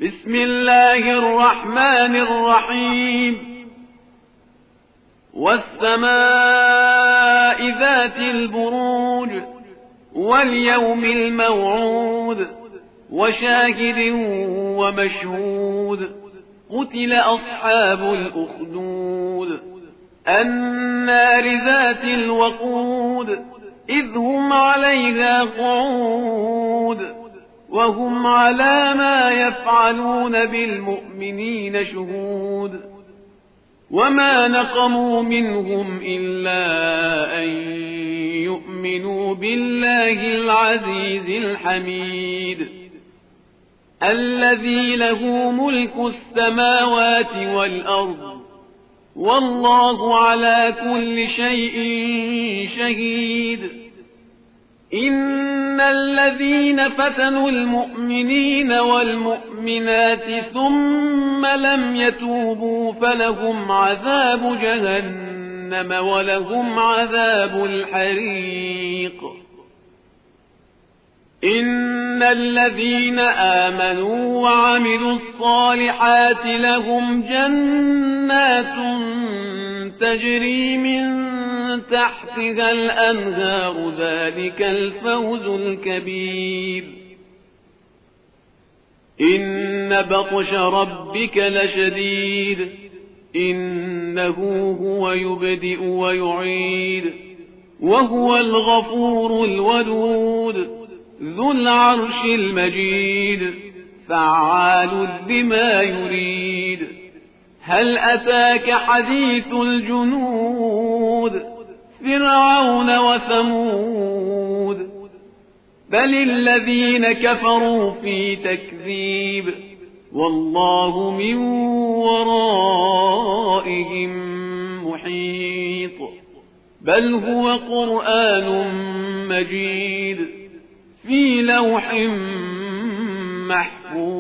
بسم الله الرحمن الرحيم والسماء ذات البروج واليوم الموعود وشاهد ومشهود قتل أصحاب الأخدود النار ذات الوقود إذ هم عليها قعود وهم على ما يفعلون بالمؤمنين شهود وما نقموا منهم إلا أن يؤمنوا بالله العزيز الحميد الذي له ملك السماوات والأرض والله على كل شيء شهيد إن الذين فتنوا المؤمنين والمؤمنات ثم لم يتوبوا فلهم عذاب جهنم ولهم عذاب الحريق إن الذين آمنوا وعملوا الصالحات لهم جنات تجري من تحتها الأنهار ذلك الفوز الكبير إن بطش ربك لشديد إنه هو يبدئ ويعيد وهو الغفور الودود ذو العرش المجيد فعال لما يريد هل أتاك حديث الجنود فرعون وثمود بل الذين كفروا في تكذيب والله من ورائهم محيط بل هو قرآن مجيد في لوح محفوظ